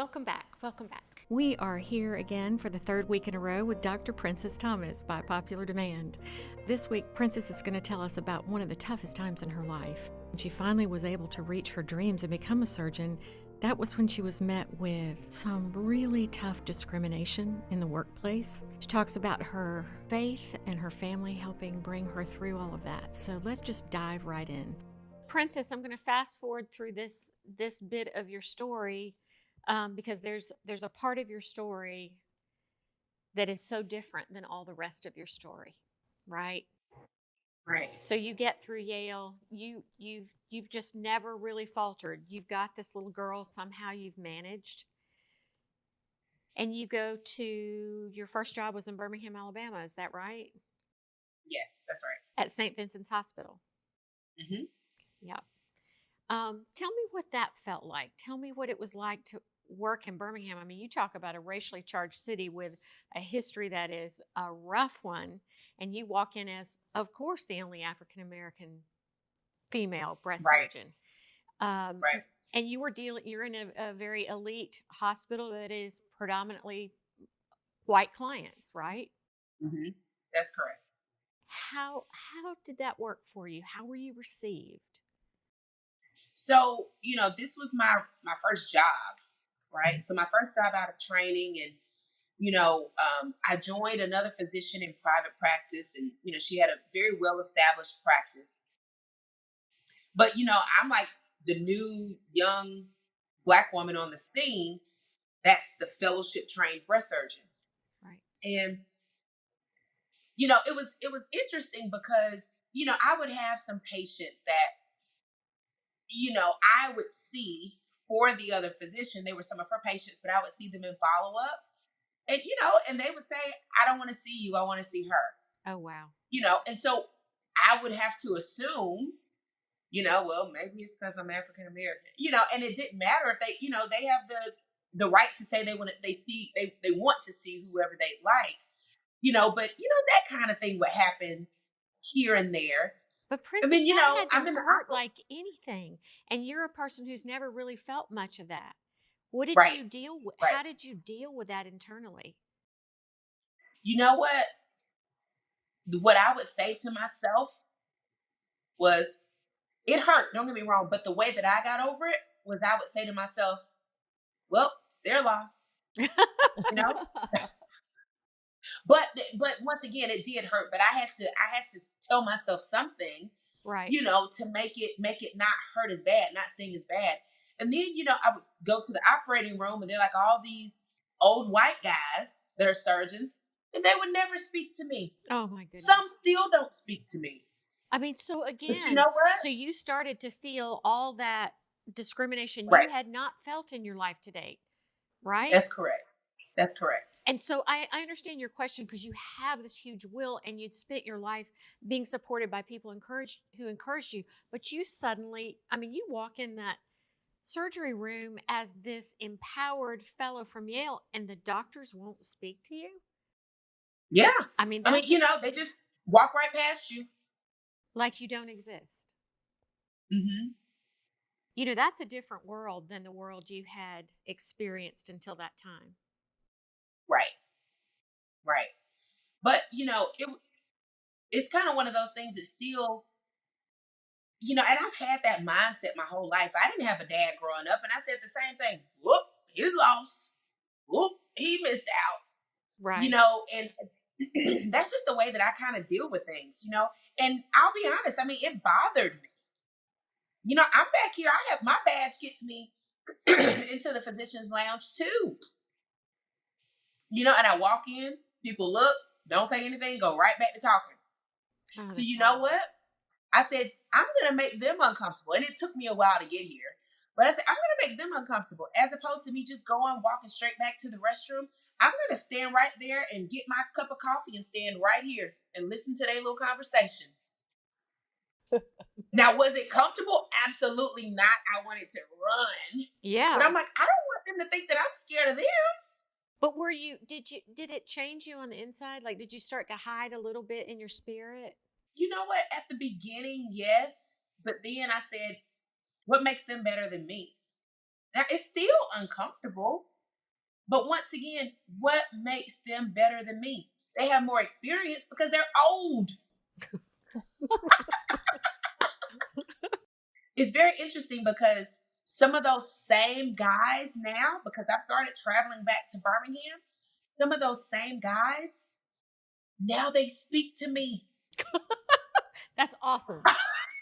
welcome back. Welcome back. We are here again for the third week in a row with Dr. Princess Thomas by popular demand. This week, Princess is going to tell us about one of the toughest times in her life. When she finally was able to reach her dreams and become a surgeon, that was when she was met with some really tough discrimination in the workplace. She talks about her faith and her family helping bring her through all of that. So let's just dive right in. Princess, I'm going to fast forward through this bit of your story because there's a part of your story that is so different than all the rest of your story, right? Right. So you get through Yale. You've just never really faltered. You've got this little girl. Somehow you've managed, and you go to your first job was in Birmingham, Alabama. Is that right? Yes, that's right. At St. Vincent's Hospital. Mm-hmm. Yeah. Tell me what that felt like. Tell me what it was like to work in Birmingham. I mean, you talk about a racially charged city with a history that is a rough one, and you walk in as, of course, the only African American female breast Right. surgeon. Right. And you're in a very elite hospital that is predominantly white clients, right? Mm-hmm. That's correct. How did that work for you? How were you received? So, this was my first job, right? So my first job out of training, and I joined another physician in private practice, and she had a very well established practice. But I'm like the new young Black woman on the scene. That's the fellowship trained breast surgeon, Right. and it was interesting because I would have some patients that I would see for the other physician. They were some of her patients, but I would see them in follow up. And, and they would say, I don't want to see you. I want to see her. Oh, wow. And so I would have to assume, well, maybe it's because I'm African American, and it didn't matter if they have the right to say they want to see whoever they like, but that kind of thing would happen here and there. But Princess, that had to hurt like anything. And you're a person who's never really felt much of that. What did Right. you deal with? Right. How did you deal with that internally? You know what? What I would say to myself was, it hurt, don't get me wrong, but the way that I got over it was I would say to myself, well, it's their loss. But once again, it did hurt. But I had to tell myself something, right? To make it not hurt as bad, not sting as bad. And then I would go to the operating room, and they're like all these old white guys that are surgeons, and they would never speak to me. Oh my goodness! Some still don't speak to me. I mean, so again, but you know what? So you started to feel all that discrimination right. you had not felt in your life to date, right? That's correct. That's correct. And so I understand your question because you have this huge will and you'd spent your life being supported by people who encouraged you. But you suddenly, I mean, you walk in that surgery room as this empowered fellow from Yale and the doctors won't speak to you. Yeah. I mean, they just walk right past you. Like you don't exist. Mm-hmm. That's a different world than the world you had experienced until that time. Right. But, it's kind of one of those things that still, and I've had that mindset my whole life. I didn't have a dad growing up, and I said the same thing. Whoop, he's lost. Whoop, he missed out. Right. And that's just the way that I kind of deal with things, And I'll be honest, I mean, it bothered me. I'm back here. I have my badge gets me into the physician's lounge too. And I walk in, people look, don't say anything, go right back to talking. Oh, so you know what? I said, I'm going to make them uncomfortable. And it took me a while to get here. But I said, I'm going to make them uncomfortable. As opposed to me just walking straight back to the restroom. I'm going to stand right there and get my cup of coffee and stand right here and listen to their little conversations. Now, was it comfortable? Absolutely not. I wanted to run. Yeah. But I'm like, I don't want them to think that I'm scared of them. But did it change you on the inside? Like, did you start to hide a little bit in your spirit? You know what? At the beginning, yes. But then I said, what makes them better than me? Now, it's still uncomfortable. But once again, what makes them better than me? They have more experience because they're old. It's very interesting because some of those same guys now, because I started traveling back to Birmingham, some of those same guys, now they speak to me. That's awesome.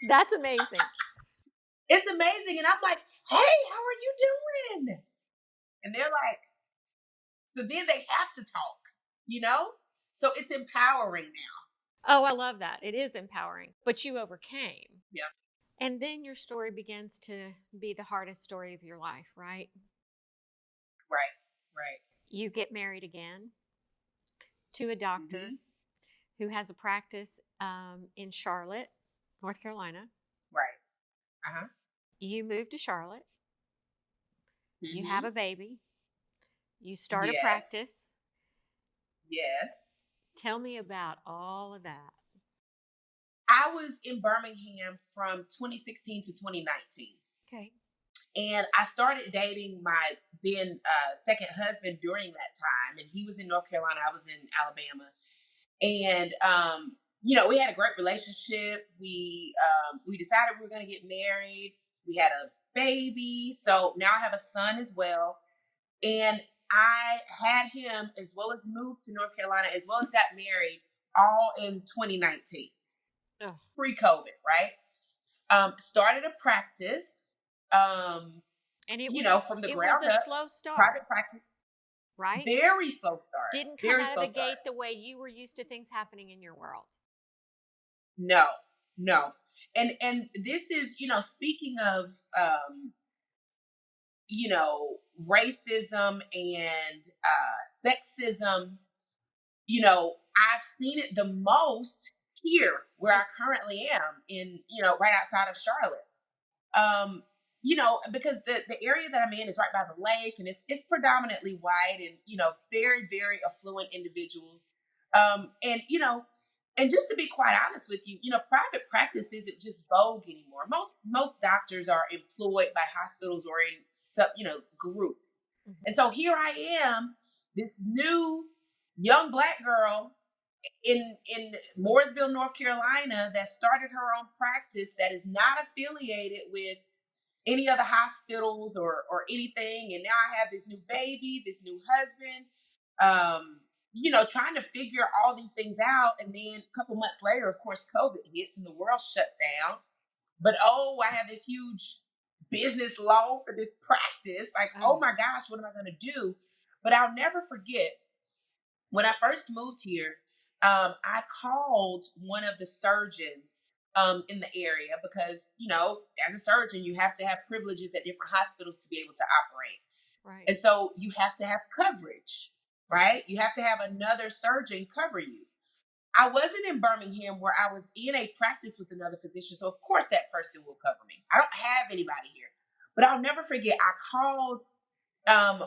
That's amazing. It's amazing. And I'm like, hey, how are you doing? And they're like, so then they have to talk, you know? So it's empowering now. Oh, I love that. It is empowering, but you overcame. Yeah. And then your story begins to be the hardest story of your life, right? Right. Right. You get married again to a doctor Hmm. who has a practice in Charlotte, North Carolina. Right. Uh huh. You move to Charlotte. You have Hmm. a baby. You start a Yes. practice. Yes. Tell me about all of that. I was in Birmingham from 2016 to 2019. Okay. And I started dating my then second husband during that time. And he was in North Carolina. I was in Alabama. And, we had a great relationship. We decided we were going to get married. We had a baby. So now I have a son as well. And I had him as well as moved to North Carolina, as well as got married all in 2019, Ugh. pre-COVID, right? Started a practice, And from the it was ground a up, slow start, private practice, right? very slow start, Didn't come very out of slow the start. gate the way you were used to things happening in your world. No, no. And this is, speaking of, racism and sexism, I've seen it the most here where I currently am in, right outside of Charlotte. Because the area that I'm in is right by the lake and it's predominantly white and, very, very affluent individuals. And just to be quite honest with you, private practice isn't just vogue anymore. Most doctors are employed by hospitals or in groups. And Mhm. so here I am, this new young black girl in Mooresville, North Carolina, that started her own practice that is not affiliated with any other hospitals or anything. And now I have this new baby, this new husband, trying to figure all these things out. And then a couple months later, of course, COVID hits and the world shuts down. But oh, I have this huge business loan for this practice. Like, oh Oh, my gosh, what am I going to do? But I'll never forget when I first moved here, I called one of the surgeons in the area because, as a surgeon, you have to have privileges at different hospitals to be able to operate. right. And so you have to have coverage, right? You have to have another surgeon cover you. I wasn't in Birmingham where I was in a practice with another physician. So, of course, that person will cover me. I don't have anybody here. But I'll never forget, I called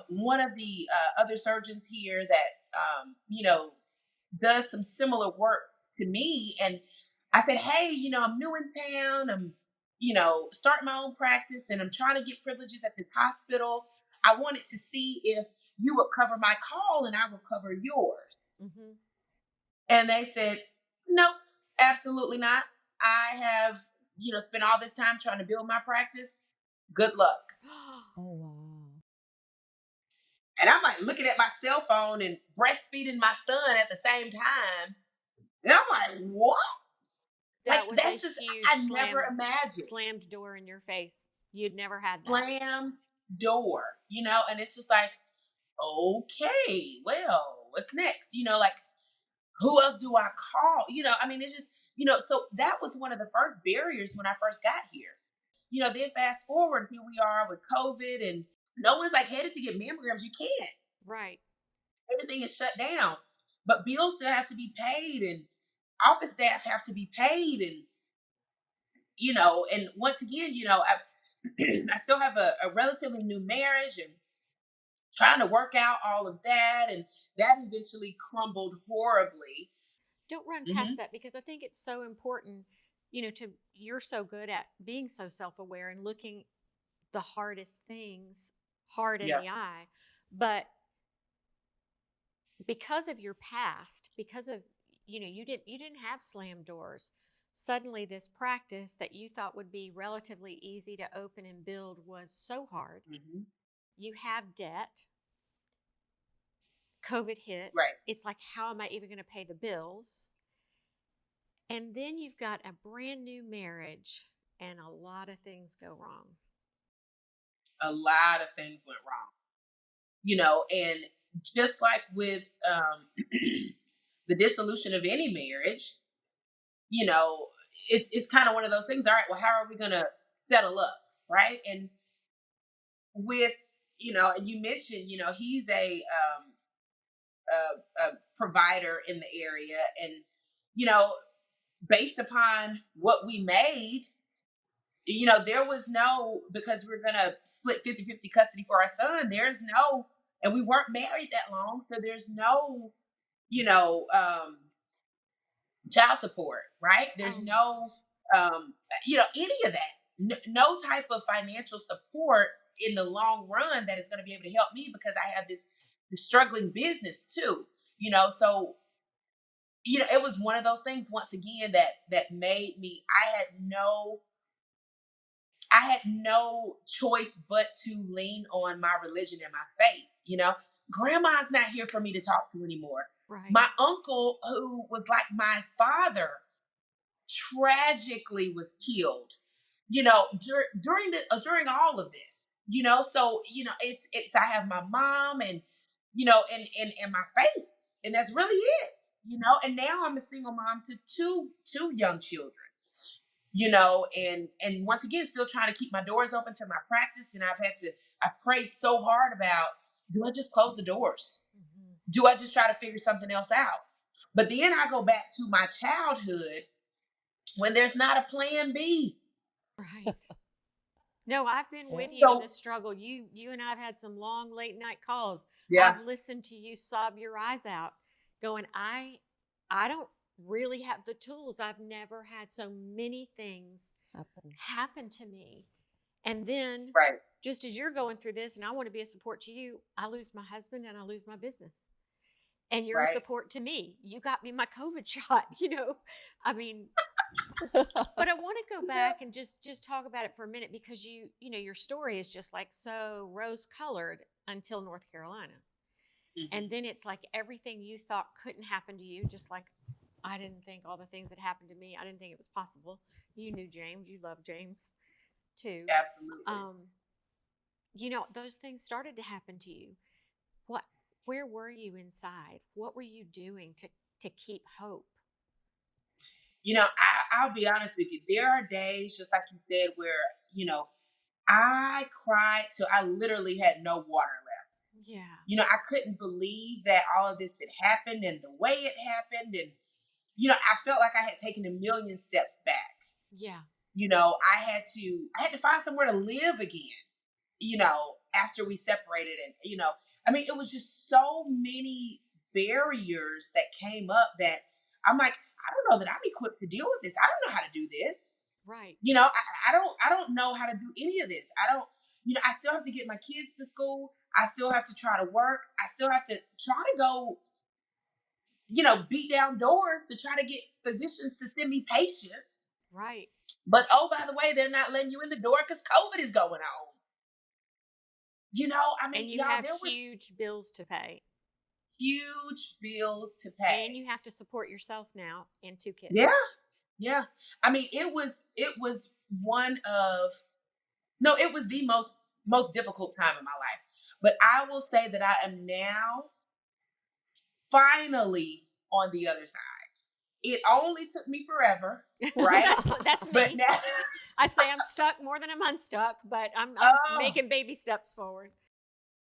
one of the other surgeons here that does some similar work to me, and I said, hey, I'm new in town. I'm starting my own practice, and I'm trying to get privileges at this hospital. I wanted to see if you would cover my call, and I will cover yours. Mm-hmm. And they said, nope, absolutely not. I have spent all this time trying to build my practice. Good luck. Oh, wow. And I'm like looking at my cell phone and breastfeeding my son at the same time. And I'm like, what? Like, That was a that's just, huge I never imagined. slammed door in your face. You'd never had that. Slammed door, and it's just like, okay, well, what's next? Like, who else do I call? I mean, it's just, so that was one of the first barriers when I first got here. Then fast forward, here we are with COVID and no one's like headed to get mammograms. You can't. Right. Everything is shut down. But bills still have to be paid and office staff have to be paid and and once again, I still have a relatively new marriage and trying to work out all of that, and that eventually crumbled horribly. Don't run past Hmm. that because I think it's so important, you're so good at being so self aware and looking the hardest things hard in Yeah. the eye. But because of your past, because of, you didn't have slam doors. Suddenly this practice that you thought would be relatively easy to open and build was so hard. Hmm. You have debt. COVID Right. hits. It's like, how am I even going to pay the bills? And then you've got a brand new marriage and a lot of things go wrong. A lot of things went wrong, and just like with the dissolution of any marriage, you know, it's kind of one of those things. All right, well, how are we gonna settle up, right? And with, and you mentioned, he's a provider in the area, and you know, based upon what we made, there was no, because we're gonna split 50-50 custody for our son. There's no, and we weren't married that long, so there's no, you know, child support, right? There's Oh my no, gosh. any of that. No type of financial support in the long run that is going to be able to help me, because I have this struggling business too. So it was one of those things, once again, that made me. I had no choice but to lean on my religion and my faith. Grandma's not here for me to talk to anymore. Right. My uncle, who was like my father, tragically was killed. During all of this. So it's I have my mom, and and my faith, and that's really it. And now I'm a single mom to two young children. And once again, still trying to keep my doors open to my practice. And I've prayed so hard about, do I just close the doors? Hmm. Do I just try to figure something else out? But then I go back to my childhood, when there's not a plan B. Right. No, I've been Yeah. with you in So this struggle. You and I've had some long late night calls. yeah, I've listened to you sob your eyes out, going, I don't really have the tools. I've never had so many things Happen. happen to me. And then right, just as you're going through this, and I want to be a support to you, I lose my husband and I lose my business. And you're a right. support to me. You got me my COVID shot, I mean, but I want to go back and just talk about it for a minute, because your story is just like so rose colored until North Carolina. And Mhm. then it's like everything you thought couldn't happen to you, just like I didn't think all the things that happened to me. I didn't think it was possible. You knew James, you loved James too. Absolutely. Um, those things started to happen to you. What where were you inside? What were you doing to keep hope? I'll be honest with you. There are days, just like you said, where, I cried till I literally had no water left. Yeah. I couldn't believe that all of this had happened and the way it happened. And, I felt like I had taken a million steps back. Yeah. I had to find somewhere to live again, after we separated. And, it was just so many barriers that came up that I'm like, I don't know that I'm equipped to deal with this. I don't know how to do this. Right. I don't know how to do any of this. I still have to get my kids to school. I still have to try to work. I still have to try to go, beat down doors to try to get physicians to send me patients. Right. But oh, by the way, they're not letting you in the door because COVID is going on. And you y'all, have there was huge bills to pay. huge bills to And pay. you have to support yourself now and two kids. Yeah, yeah. It was one of no, it was the most difficult time in my life. But I will say that I am now finally on the other side. It only took me forever, right? That's But me. now, I say I'm stuck more than I'm unstuck, but I'm oh, making baby steps forward.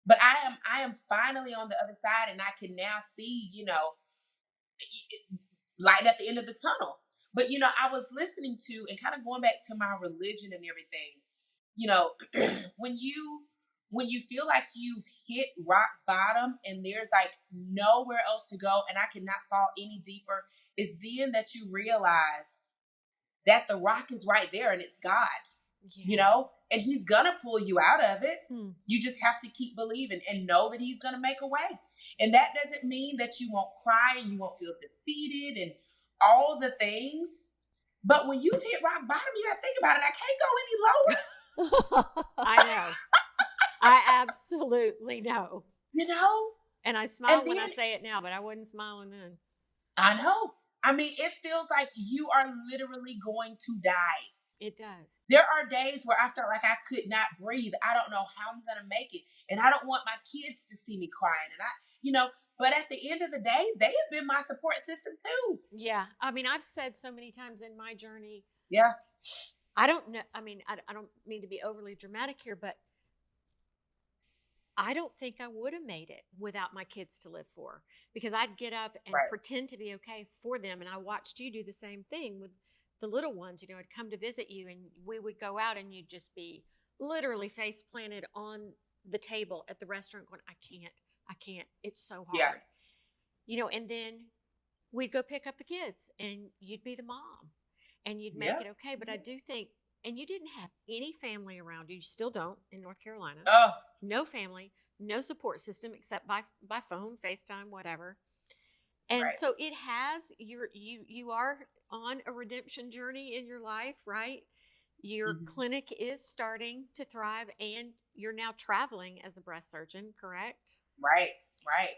but I am finally on the other side, and I can now see, light at the end of the tunnel. But I was listening to, and kind of going back to my religion and everything. You know, when you feel like you've hit rock bottom and there's like nowhere else to go, and I cannot fall any deeper, is then that you realize that the rock is right there, and it's God. you Yeah. know, and he's gonna pull you out of it. Hmm. You just have to keep believing and know that he's gonna make a way. And that doesn't mean that you won't cry and you won't feel defeated and all the things. But when you've hit rock bottom, you gotta think about it. I can't go any lower, I know. I absolutely know. you know? And I smile And when I then say it now, but I wasn't smiling then. I know. I mean, it feels like you are literally going to die. It does. There are days where I felt like I could not breathe. I don't know how I'm going to make it. And I don't want my kids to see me crying. And but at the end of the day, they have been my support system too. Yeah. I mean, I've said so many times in my journey, Yeah. I don't know. I mean, I don't mean to be overly dramatic here, but I don't think I would have made it without my kids to live for, because I'd get up and Right. pretend to be okay for them. And I watched you do the same thing with the little ones. I'd come to visit you and we would go out and you'd just be literally face planted on the table at the restaurant going, I can't. It's so Yeah. hard. And then we'd go pick up the kids and you'd be the mom and you'd make Yeah. it okay. But I do think, and you didn't have any family around you. You still don't in North Carolina. Oh, No family, no support system except by phone, FaceTime, whatever. And right. so it has you are on a redemption journey in your life, right? Your Mhm. clinic is starting to thrive and you're now traveling as a breast surgeon, correct? Right. Right.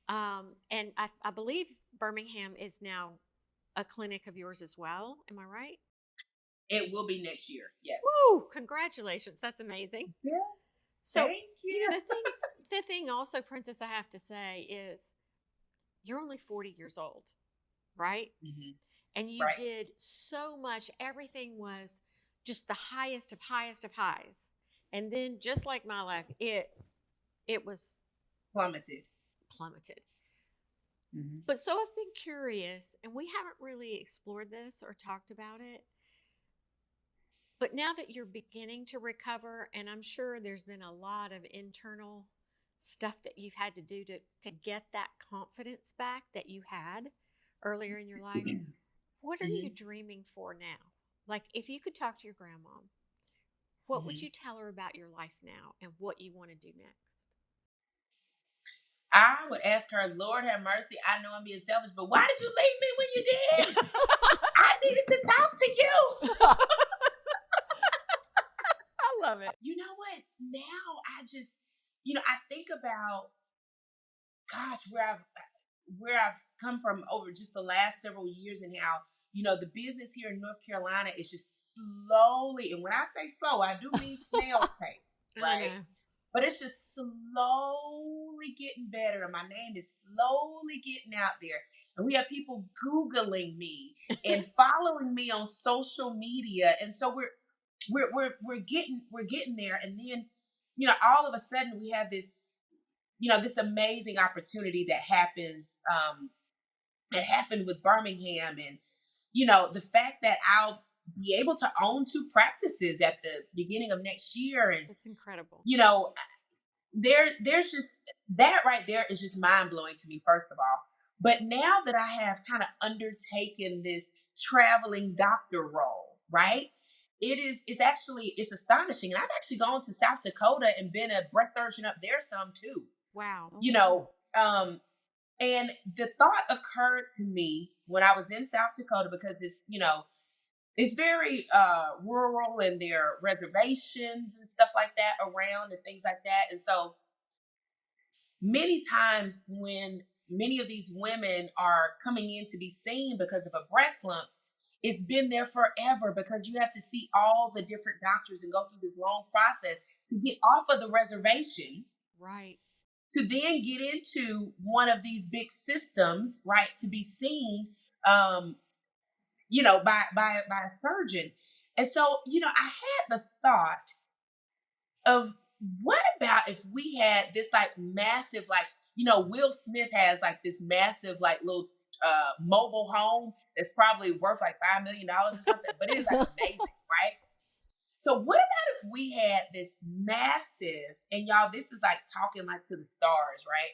And I believe Birmingham is now a clinic of yours as well. Am I right? It will be next year. Yes. Woo! Congratulations. That's amazing. Yeah. So, Thank you. the thing also, Princess, I have to say is you're only 40 years old, right? Mhm. And you Right. did so much. Everything was just the highest of highs. And then just like my life, it was Plummeted. plummeted. Mhm. But so I've been curious, and we haven't really explored this or talked about it. But now that you're beginning to recover, and I'm sure there's been a lot of internal stuff that you've had to do to get that confidence back that you had earlier in your life, what are you Mhm. dreaming for now? Like, if you could talk to your grandma, what would Mhm. you tell her about your life now and what you want to do next? I would ask her, Lord have mercy. I know I'm being selfish, but why did you leave me when you did? I needed to talk to you. I love it. You know what? Now I just, I think about, gosh, where I've come from over just the last several years and how, the business here in North Carolina is just slowly, and when I say slow, I do mean snail's pace, I right? know. But it's just slowly getting better, and my name is slowly getting out there. And we have people Googling me and following me on social media, and so we're getting there. And then, all of a sudden we have this, this amazing opportunity that happens. That happened with Birmingham, and the fact that I'll be able to own two practices at the beginning of next year, and That's incredible. there's just that right there is just mind blowing to me, first of all. But now that I have kind of undertaken this traveling doctor role, right? It's astonishing. And I've actually gone to South Dakota and been a breast surgeon up there some too. Wow. You know, and the thought occurred to me when I was in South Dakota, because it's very rural, and there are reservations and stuff like that around and things like that. And so many times when many of these women are coming in to be seen because of a breast lump, it's been there forever, because you have to see all the different doctors and go through this long process to get off of the reservation, Right. to then get into one of these big systems, right, to be seen, by a surgeon. And so, I had the thought of, what about if we had this like massive, like, Will Smith has like this massive, like, little mobile home that's probably worth like $5 million or something, but it is like amazing, right? So what about if we had this massive, and y'all, this is like talking like to the stars, right?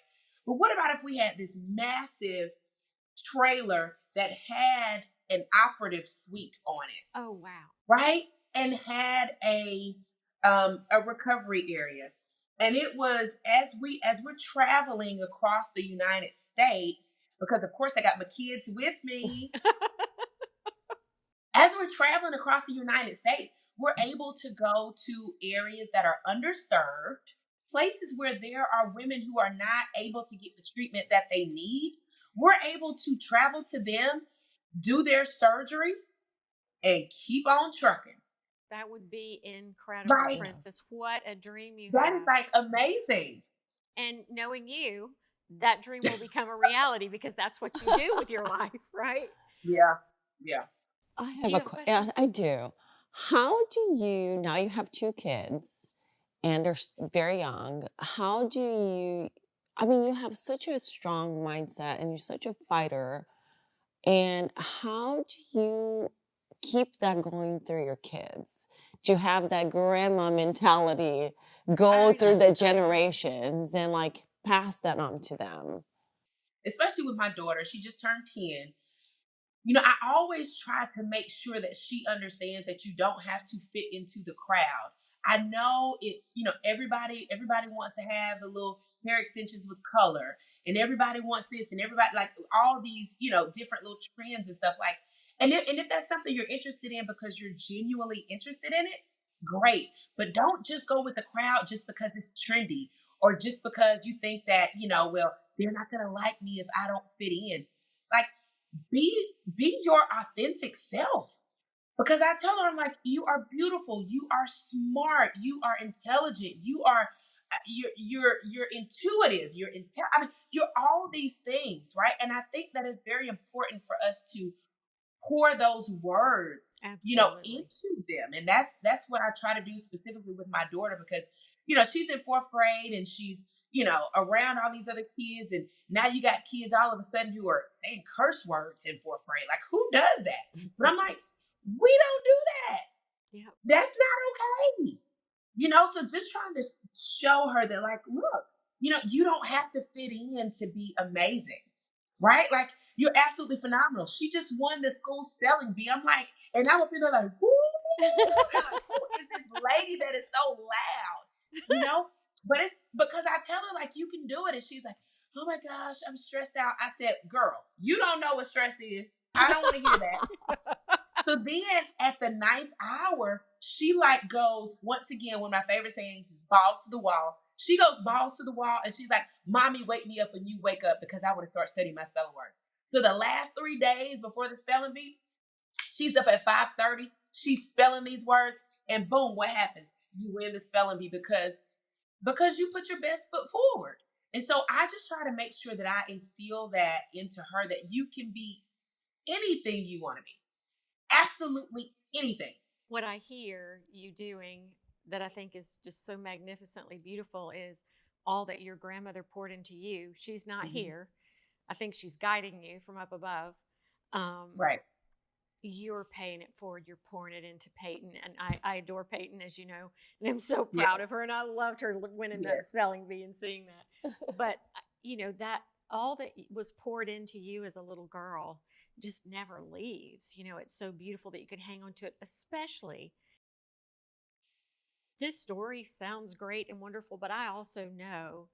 But what about if we had this massive trailer that had an operative suite on it, Oh, wow. right? and had a recovery area. And it was as we're traveling across the United States, because of course I got my kids with me. As we're traveling across the United States, we're able to go to areas that are underserved, places where there are women who are not able to get the treatment that they need. We're able to travel to them, do their surgery, and keep on trucking. That would be incredible, Like, Yeah. Princess. What a dream you that is have. like amazing. And knowing you, that dream will become a reality because that's what you do with your life, right? Yeah. Yeah. I Do have you a have a question. question? I do. How do you, now you have two kids and are very young, how do you, I mean, you have such a strong mindset and you're such a fighter. And how do you keep that going through your kids? Do you have that grandma mentality go I through love the that. generations and like pass that on to them? Especially with my daughter, she just turned 10. I always try to make sure that she understands that you don't have to fit into the crowd. I know it's, everybody wants to have the little hair extensions with color, and everybody wants this, and everybody like all these, different little trends and stuff like. And if that's something you're interested in because you're genuinely interested in it, great. But don't just go with the crowd just because it's trendy, or just because you think that, well, they're not going to like me if I don't fit in. Like, be your authentic self, because I tell her, I'm like, you are beautiful, you are smart, you are intelligent, you are you're intuitive, I mean, you're all these things, right? And I think that is very important for us to pour those words, Absolutely. into them. And that's what I try to do specifically with my daughter, because she's in fourth grade, and she's around all these other kids, and now you got kids all of a sudden who are saying curse words in fourth grade. Like, who does that? But I'm like, we don't do that. Yep. That's not okay. So just trying to show her that, like, look, you don't have to fit in to be amazing, right? Like, you're absolutely phenomenal. She just won the school spelling bee. I'm like, and I would be there like, woo! They're like, who is this lady that is so loud? But it's because I tell her, like, you can do it. And she's like, oh my gosh, I'm stressed out. I said, girl, you don't know what stress is. I don't want to hear that. So then at the ninth hour, she like goes, once again, one of my favorite sayings is balls to the wall. She goes balls to the wall, and she's like, mommy, wake me up when you wake up, because I want to start studying my spelling words. So the last 3 days before the spelling bee, she's up at 5:30. She's spelling these words, and boom, what happens? You win the spelling bee because you put your best foot forward. And so I just try to make sure that I instill that into her, that you can be anything you want to be. Absolutely anything. What I hear you doing that I think is just so magnificently beautiful is all that your grandmother poured into you. She's not Mhm. here. I think she's guiding you from up above. Right. You're paying it forward. You're pouring it into Peyton. And I adore Peyton, as you know, and I'm so Yeah. proud of her. And I loved her winning that Yes. spelling bee and seeing that. But, that all that was poured into you as a little girl just never leaves. It's so beautiful that you can hang on to it, especially. This story sounds great and wonderful, but I also know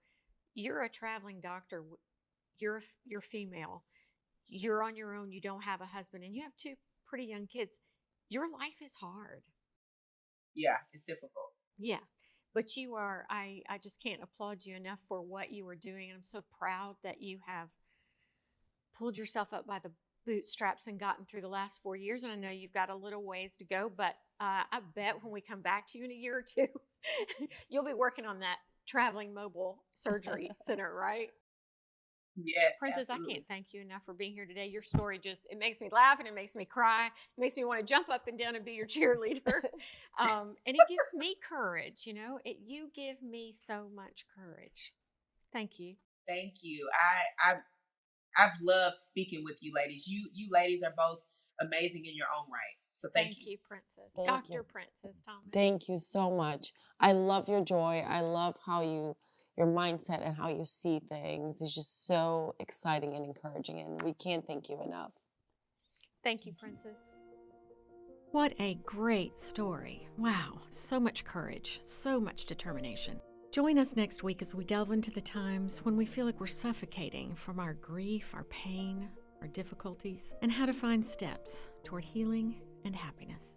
you're a traveling doctor. You're female. You're on your own. You don't have a husband, and you have two pretty young kids. Your life is hard. Yeah, it's difficult. Yeah. But you are, I just can't applaud you enough for what you are doing. And I'm so proud that you have pulled yourself up by the bootstraps and gotten through the last 4 years. And I know you've got a little ways to go, but I bet when we come back to you in a year or two, you'll be working on that traveling mobile surgery center, right? Yes, Princess, I absolutely. can't thank you enough for being here today. Your story it makes me laugh, and it makes me cry. It makes me want to jump up and down and be your cheerleader. And it gives me courage, you give me so much courage. Thank you. Thank you. I've loved speaking with you ladies. You ladies are both amazing in your own right. So thank Thank you. you, Princess. Thank Dr. you. Princess Thomas. Thank you so much. I love your joy. I love how your mindset and how you see things is just so exciting and encouraging, and we can't thank you enough. Thank you, Princess. What a great story. Wow, so much courage, so much determination. Join us next week as we delve into the times when we feel like we're suffocating from our grief, our pain, our difficulties, and how to find steps toward healing and happiness.